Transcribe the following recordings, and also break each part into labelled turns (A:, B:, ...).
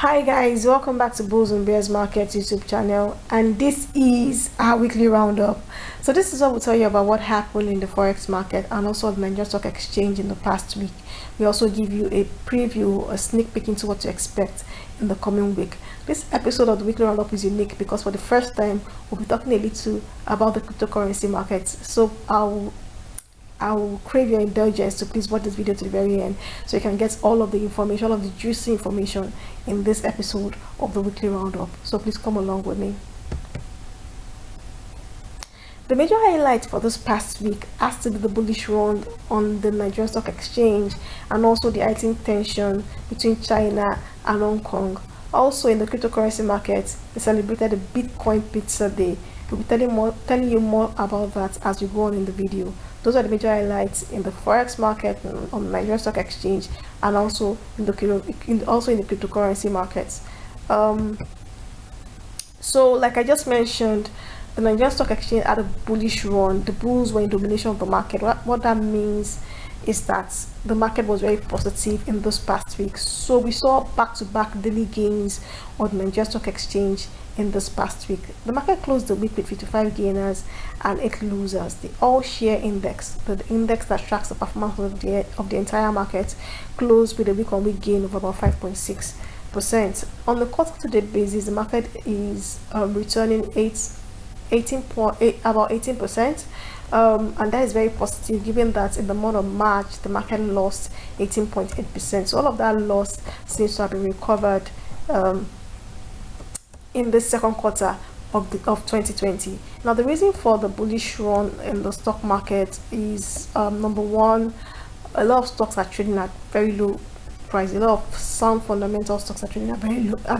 A: Hi guys, welcome back to Bulls and Bears Market YouTube channel, and this is our weekly roundup. So this is what we'll tell you about what happened in the forex market and also the Nigerian Stock Exchange in the past week. We also give you a preview, a sneak peek into what to expect in the coming week. This episode of the weekly roundup is unique because for the first time we'll be talking a little about the cryptocurrency markets. So I will crave your indulgence to please watch this video to the very end so you can get all of the information, all of the juicy information in this episode of the weekly roundup. So please come along with me. The major highlight for this past week has to be the bullish run on the Nigerian Stock Exchange and also the heightened tension between China and Hong Kong. Also in the cryptocurrency market, they celebrated the Bitcoin Pizza Day. We'll be telling you more about that as we go on in the video. Those are the major highlights in the forex market, on the Nigerian Stock Exchange, and also in the cryptocurrency markets. So like I just mentioned, the Nigerian Stock Exchange had a bullish run. The bulls were in domination of the market. What that means is that the market was very positive in this past week. So we saw back-to-back daily gains on the Nigerian Stock Exchange in this past week. The market closed the week with 55 gainers and 8 losers. The all-share index, the index that tracks the performance of the entire market, closed with a week-on-week gain of about 5.6%. On the quarter-to-date basis, the market is returning about 18%. And that is very positive given that in the month of March the market lost 18.8%. So all of that loss seems to have been recovered in the second quarter of 2020. Now the reason for the bullish run in the stock market is number one, a lot of stocks are trading at very low price. A lot of sound fundamental stocks are trading at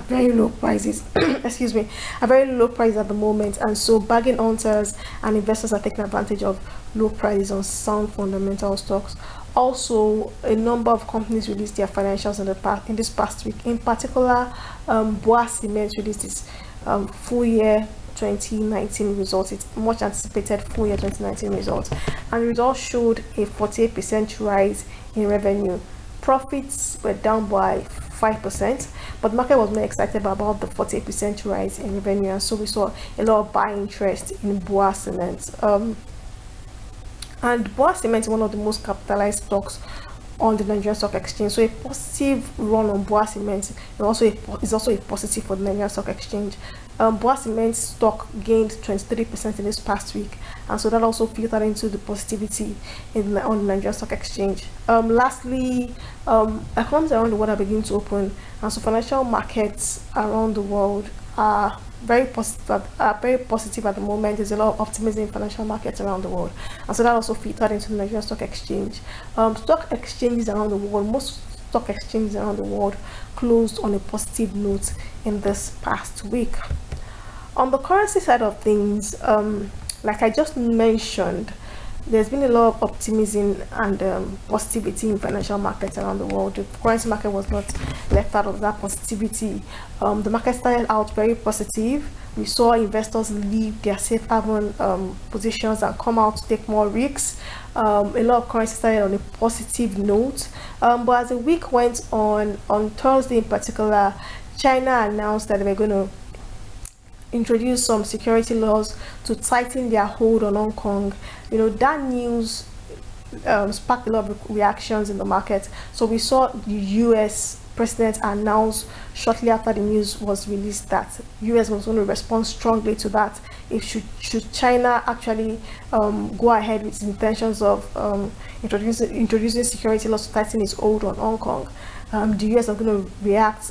A: very low prices excuse me, at very low prices at the moment, and so bargain hunters and investors are taking advantage of low prices on sound fundamental stocks. Also, a number of companies released their financials in this past week. In particular, BUA Cement released its full year 2019 results. It's much anticipated full year 2019 results, and the results showed a 48% rise in revenue. Profits were down by 5%, but the market was more excited about the 48% rise in revenue, and so we saw a lot of buying interest in BUA Cement. And BUA Cement is one of the most capitalized stocks on the Nigerian Stock Exchange, so a positive run on BUA Cement is also a positive for the Nigerian Stock Exchange. BUA Cement stock gained 23% in this past week, and so that also filtered into the positivity on the Nigerian Stock Exchange. Lastly, economies around the world are beginning to open, and so financial markets around the world are very positive at the moment. There's a lot of optimism in financial markets around the world, and so that also filtered into the Nigerian Stock Exchange. Stock exchanges around the world, most stock exchanges around the world closed on a positive note in this past week. On the currency side of things, like I just mentioned, there's been a lot of optimism and positivity in financial markets around the world. The currency market was not left out of that positivity. The market started out very positive. We saw investors leave their safe haven positions and come out to take more risks. A lot of currency started on a positive note, but as the week went on Thursday in particular, China announced that they were going to introduce some security laws to tighten their hold on Hong Kong. That news sparked a lot of reactions in the market. So we saw the US president announce shortly after the news was released that US was going to respond strongly to that if should China actually go ahead with its intentions of introducing security laws to tighten its hold on Hong Kong. The US are going to react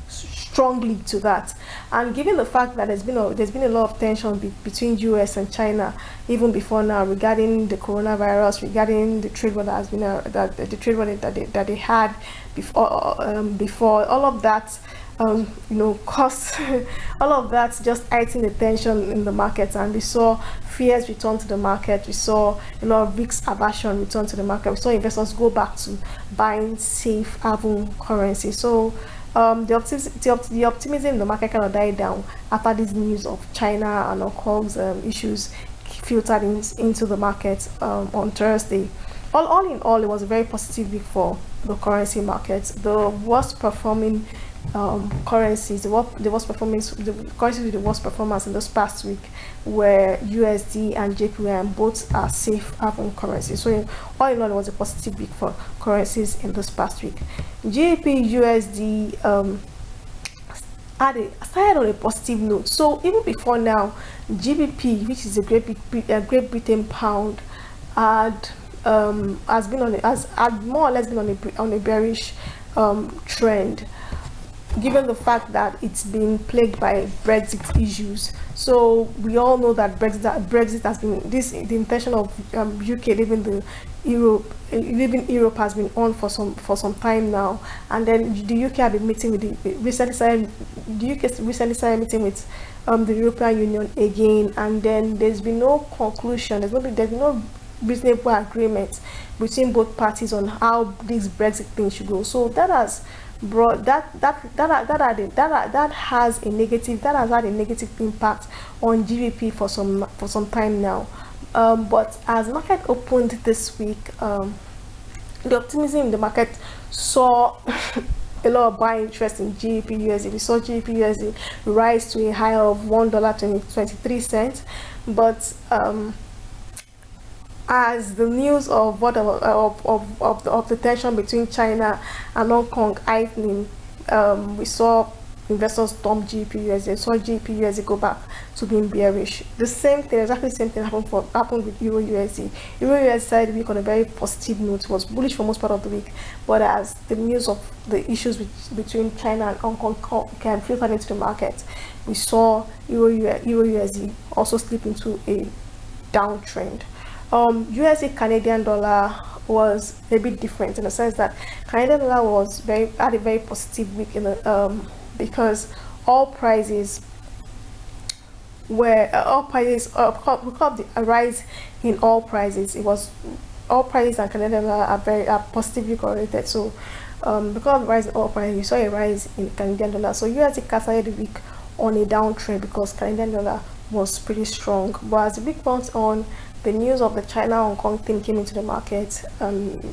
A: strongly to that. And given the fact that there's been a lot of tension between US and China even before now regarding the coronavirus, regarding the trade war that has been the trade war that they had before all of that cost all of that just heightened the tension in the market, and we saw fears return to the market. We saw a lot of risk aversion return to the market. We saw investors go back to buying safe haven currency. So the optimism in the market kind of died down after this news of China and Hong Kong's issues filtered into the market on Thursday. all in all, it was a very positive week for the currency markets. The worst performing currencies, the worst performance, the currencies with the worst performance in this past week were USD and JPY, both are safe haven currencies. So all in all, it was a positive week for currencies in this past week. GBPUSD started on a positive note. So even before now, GBP, which is a Great Britain pound, had more or less been on a bearish trend, given the fact that it's been plagued by Brexit issues. So we all know that Brexit has been the intention of UK leaving Europe has been on for some time now, and then the UK have been meeting with the UK recently started meeting with the European Union again, and then there's been no conclusion. There's been no reasonable agreement between both parties on how this Brexit thing should go. So that has brought that has had a negative impact on GBP for some time now. But as market opened this week, the optimism in the market saw a lot of buying interest in GBPUSD. We saw GBPUSD rise to a high of $1.23, but as the news of the tension between China and Hong Kong heightening, we saw investors dump GBPUSD, saw GBPUSD go back to being bearish. Exactly the same thing happened with EURUSD. EURUSD started the week on a very positive note. It was bullish for most part of the week, but as the news of the issues between China and Hong Kong came filtered into the market, we saw EURUSD also slip into a downtrend. USD Canadian dollar was a bit different in the sense that Canadian dollar had a very positive week because all prices we called the rise in all prices. It was all prices and Canadian dollar are positively correlated. So because of the rise in all prices, we saw a rise in Canadian dollar. So USD started the week on a downtrend because Canadian dollar was pretty strong. But as the week went on, the news of the China Hong Kong thing came into the market.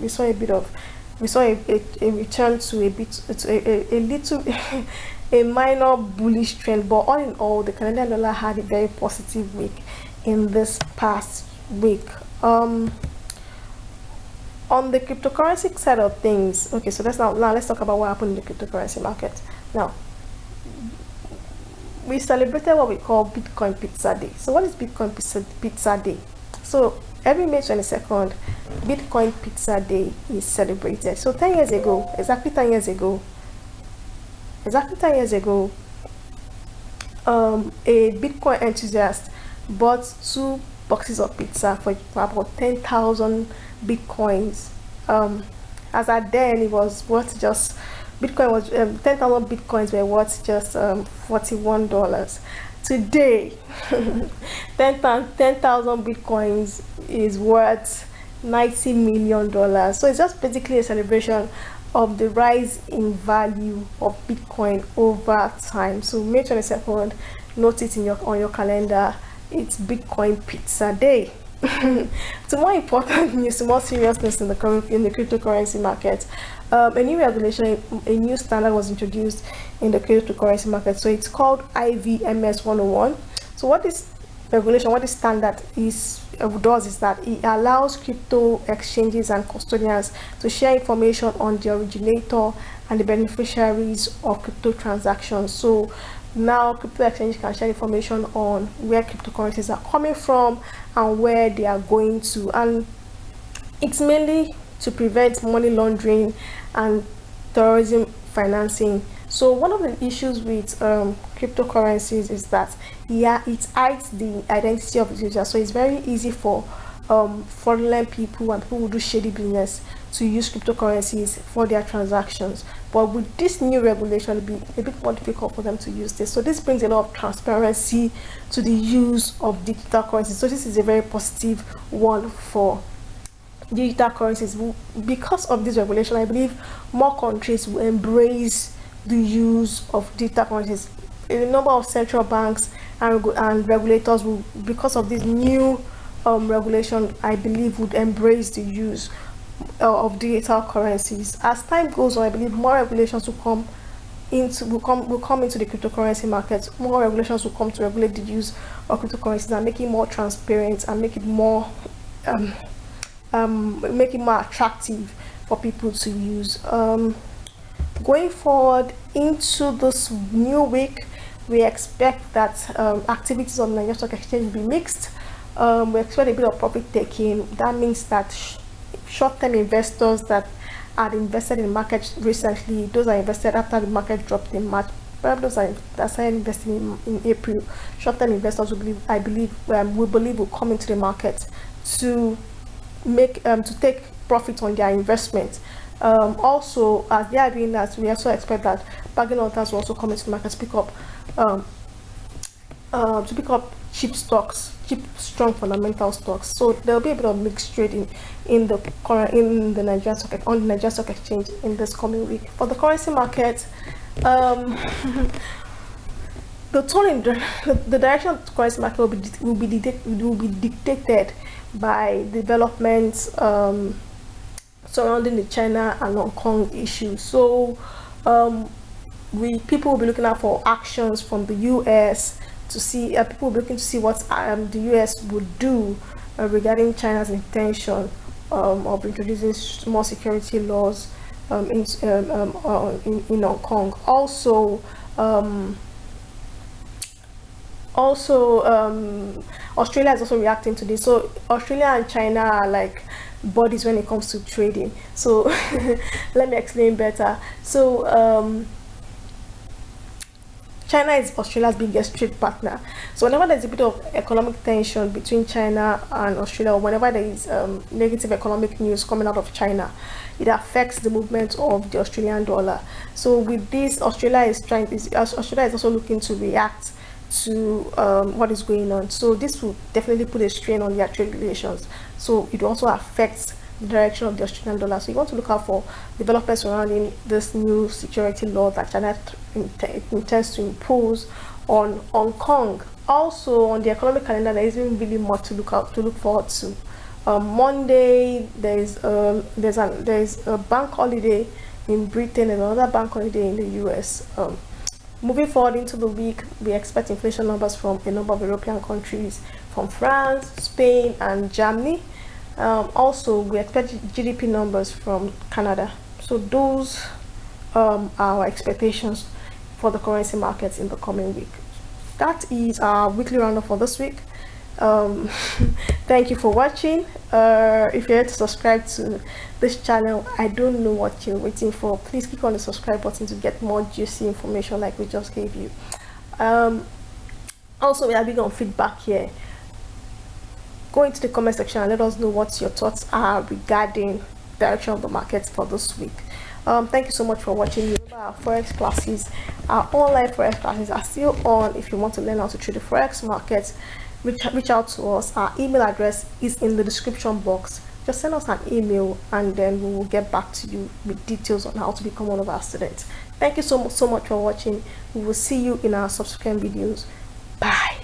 A: We saw a return to a minor bullish trend. But all in all, the Canadian dollar had a very positive week in this past week. On the cryptocurrency side of things, okay, so let's talk about what happened in the cryptocurrency market. Now, we celebrated what we call Bitcoin Pizza Day. So what is Bitcoin Pizza Day? So every May 22nd, Bitcoin Pizza Day is celebrated. So 10 years ago, exactly 10 years ago, a Bitcoin enthusiast bought 2 boxes of pizza for about 10,000 Bitcoins. As at then, it was worth just 10,000 Bitcoins were worth just $41. Today, 10,000 Bitcoins is worth $90 million. So it's just basically a celebration of the rise in value of Bitcoin over time. So May 22nd, note it on your calendar. It's Bitcoin Pizza Day. To more important news, more seriousness in the cryptocurrency market, a new regulation, a new standard was introduced in the cryptocurrency market. So it's called IVMS 101. So what this standard does is that it allows crypto exchanges and custodians to share information on the originator and the beneficiaries of crypto transactions. So now crypto exchange can share information on where cryptocurrencies are coming from and where they are going to, and it's mainly to prevent money laundering and terrorism financing. So one of the issues with cryptocurrencies is that it hides the identity of the user. So it's very easy for fraudulent people and people who do shady business to use cryptocurrencies for their transactions. But with this new regulation, it'll be a bit more difficult for them to use this. So this brings a lot of transparency to the use of digital currencies. So this is a very positive one for digital currencies. Because of this regulation, I believe more countries will embrace the use of digital currencies. A number of central banks and regulators will, because of this new regulation, I believe would embrace the use of digital currencies. As time goes on, I believe more regulations will come into the cryptocurrency market. More regulations will come to regulate the use of cryptocurrencies and make it more transparent and make it more attractive for people to use. Going forward into this new week, we expect that activities on the Nigerian Stock Exchange will be mixed. We expect a bit of profit taking. That means that short-term investors that had invested in the market recently, those are invested after the market dropped in March. Perhaps those that started investing in April. Short-term investors we believe will come into the market to take profit on their investment. Also, as they are doing that, we also expect that bargain hunters will also come into the market to pick up cheap stocks, cheap strong fundamental stocks. So there will be a bit of mixed trading on the Nigerian Stock Exchange in this coming week. For the currency market, the direction of the currency market will be dictated by developments surrounding the China and Hong Kong issue. So people will be looking out for actions from the US to see people will be looking to see what the US would do regarding China's intention of introducing more security laws in Hong Kong. Australia is also reacting to this. So Australia and China are like bodies when it comes to trading. So let me explain better. So China is Australia's biggest trade partner. So whenever there's a bit of economic tension between China and Australia, or whenever there is negative economic news coming out of China, it affects the movement of the Australian dollar. So with this, Australia is also looking to react to what is going on. So this will definitely put a strain on their trade relations. So it also affects the direction of the Australian dollar. So you want to look out for developments surrounding this new security law that China intends to impose on Hong Kong. Also, on the economic calendar, there isn't really much to look forward to. Monday, there's a bank holiday in Britain and another bank holiday in the US. Moving forward into the week, we expect inflation numbers from a number of European countries, from France, Spain, and Germany. Also, we expect GDP numbers from Canada. So those are our expectations for the currency markets in the coming week. That is our weekly roundup for this week. Thank you for watching. If you're here to subscribe to this channel, I don't know what you're waiting for. Please click on the subscribe button to get more juicy information like we just gave you. Also, we are big on feedback here. Go into the comment section and let us know what your thoughts are regarding direction of the markets for this week. Thank you so much for watching. Remember, our forex classes, our online forex classes are still on. If you want to learn how to trade the forex markets, reach out to us. Our email address is in the description box. Just send us an email and then we will get back to you with details on how to become one of our students. Thank you so much for watching. We will see you in our subsequent videos. Bye.